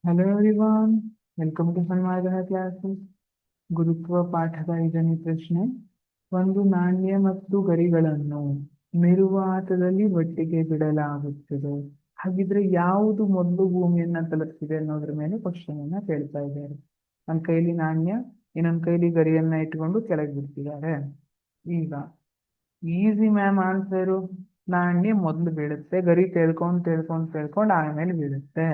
Hello everyone, welcome to ಸನ್ಮಾರ್ಗದ classes. ಗುರುತ್ವ ಪಾಠದ 5ನೇ ಪ್ರಶ್ನೆ. ಒಂದು ನಾಣ್ಯ ಮತ್ತು ಗರಿಗಳನ್ನು ನಿರ್ವಾತದಲ್ಲಿ ಒಟ್ಟಿಗೆ ಬಿಡಲಾಗುತ್ತದೆ. ಹಾಗಿದ್ರೆ ಯಾವುದು ಮೊದಲು ಭೂಮಿಯನ್ನ ತಲುಪ್ತಿದೆ ಅನ್ನೋದ್ರ ಮೇಲೆ ಕ್ವಶನ್ ಅನ್ನ ಕೇಳ್ತಾ ಇದ್ದಾರೆ. ಒಂದ್ ಕೈಲಿ ನಾಣ್ಯ, ಇನ್ನೊಂದ್ ಕೈಲಿ ಗರಿಯನ್ನ ಇಟ್ಕೊಂಡು ಕೆಳಗೆ ಬಿಡ್ತಿದ್ದಾರೆ. ಈಗ ಈಸಿ ಮ್ಯಾಮ್ ಆನ್ಸರು. ನಾಣ್ಯ ಮೊದಲು ಬೀಳುತ್ತೆ, ಗರಿ ತೇಳ್ಕೊಂಡು ಆಮೇಲೆ ಬೀಳುತ್ತೆ.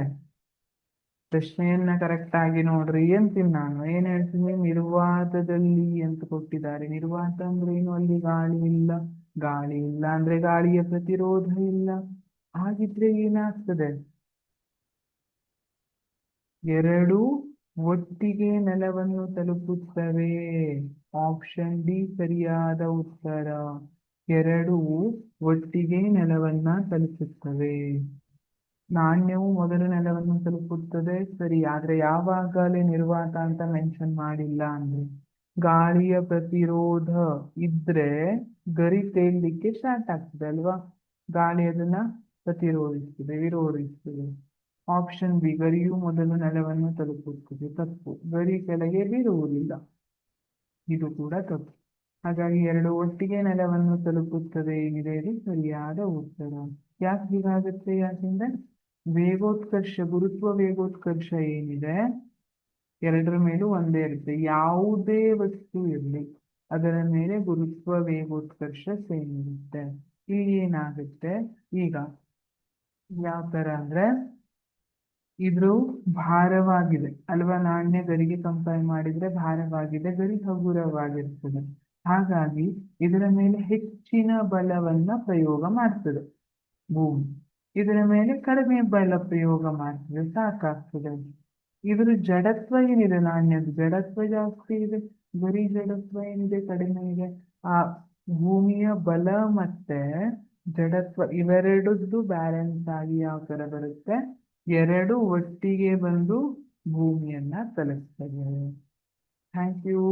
ಪ್ರಶ್ನೆಯನ್ನ ಕರೆಕ್ಟ್ ಆಗಿ ನೋಡ್ರಿ ಅಂತೀನಿ. ನಾನು ಏನ್ ಹೇಳ್ತೀನಿ, ನಿರ್ವಾತದಲ್ಲಿ ಅಂತ ಕೊಟ್ಟಿದ್ದಾರೆ. ನಿರ್ವಾತ ಅಂದ್ರೆ ಏನು? ಅಲ್ಲಿ ಗಾಳಿ ಇಲ್ಲ. ಗಾಳಿ ಇಲ್ಲ ಅಂದ್ರೆ ಗಾಳಿಯ ಪ್ರತಿರೋಧ ಇಲ್ಲ. ಹಾಗಿದ್ರೆ ಏನಾಗ್ತದೆ? ಎರಡು ಒಟ್ಟಿಗೆ ನೆಲವನ್ನು ತಲುಪುತ್ತವೆ. ಆಪ್ಷನ್ ಡಿ ಸರಿಯಾದ ಉತ್ತರ. ಎರಡು ಒಟ್ಟಿಗೆ ನೆಲವನ್ನ ತಲುಪುತ್ತವೆ. ನಾಣ್ಯವು ಮೊದಲು ನೆಲವನ್ನು ತಲುಪುತ್ತದೆ, ಸರಿ. ಆದ್ರೆ ಯಾವಾಗಲೇ ನಿರ್ವಾತ ಅಂತ ಮೆನ್ಷನ್ ಮಾಡಿಲ್ಲ. ಅಂದ್ರೆ ಗಾಳಿಯ ಪ್ರತಿರೋಧ ಇದ್ರೆ ಗರಿ ತೇಲ್ಲಿಕ್ಕೆ ಸ್ಟಾರ್ಟ್ ಆಗ್ತದೆ ಅಲ್ವಾ? ಗಾಳಿ ಅದನ್ನ ವಿರೋಧಿಸ್ತದೆ. ಆಪ್ಷನ್ ಬಿ, ಗರಿಯು ಮೊದಲು ನೆಲವನ್ನು ತಲುಪುತ್ತದೆ, ತಪ್ಪು. ಗರಿ ಕೆಳಗೆ ಬೀರುವುದಿಲ್ಲ, ಇದು ಕೂಡ ತಪ್ಪು. ಹಾಗಾಗಿ ಎರಡು ಒಟ್ಟಿಗೆ ನೆಲವನ್ನು ತಲುಪುತ್ತದೆ ಏನಿದೆ ಇದು ಸರಿಯಾದ ಉತ್ತರ. ಯಾಕೆ ಹೀಗಾಗುತ್ತೆ? ಯಾಕೆಂದ್ರೆ ವೇಗೋತ್ಕರ್ಷ, ಗುರುತ್ವ ವೇಗೋತ್ಕರ್ಷ ಏನಿದೆ ಎರಡರ ಮೇಲೂ ಒಂದೇ ಇರುತ್ತೆ. ಯಾವುದೇ ವಸ್ತು ಇರಲಿ ಅದರ ಮೇಲೆ ಗುರುತ್ವ ವೇಗೋತ್ಕರ್ಷ ಸೇಮ್ ಇರುತ್ತೆ. ಈಗ ಏನಾಗುತ್ತೆ, ಈಗ ಯಾವ ತರ ಅಂದ್ರೆ ಇದು ಭಾರವಾಗಿದೆ ಅಲ್ವಾ? ನಾಣ್ಯ ಗರಿಗೆ ಕಂಪೇರ್ ಮಾಡಿದ್ರೆ ಭಾರವಾಗಿದೆ, ಗರಿ ಹಗುರವಾಗಿರ್ತದೆ. ಹಾಗಾಗಿ ಇದರ ಮೇಲೆ ಹೆಚ್ಚಿನ ಬಲವನ್ನ ಪ್ರಯೋಗ ಮಾಡ್ತದೆ ಭೂಮಿ. ಇದರ ಮೇಲೆ ಕಡಿಮೆ ಬಲ ಪ್ರಯೋಗ ಮಾಡ್ತದೆ, ಸಾಕಾಗ್ತದೆ. ಇದ್ರ ಜಡತ್ವ ಏನಿದೆ, ನಾಣ್ಯದ ಜಡತ್ವ ಜಾಸ್ತಿ ಇದೆ, ಗರಿ ಜಡತ್ವ ಏನಿದೆ ಕಡಿಮೆ ಇದೆ. ಆ ಭೂಮಿಯ ಬಲ ಮತ್ತೆ ಜಡತ್ವ ಇವೆರಡದ್ದು ಬ್ಯಾಲೆನ್ಸ್ ಆಗಿ ಯಾವ ತರ ಬರುತ್ತೆ? ಎರಡು ಒಟ್ಟಿಗೆ ಬಂದು ಭೂಮಿಯನ್ನ ತಲುಪ್ತದೆ. Thank you.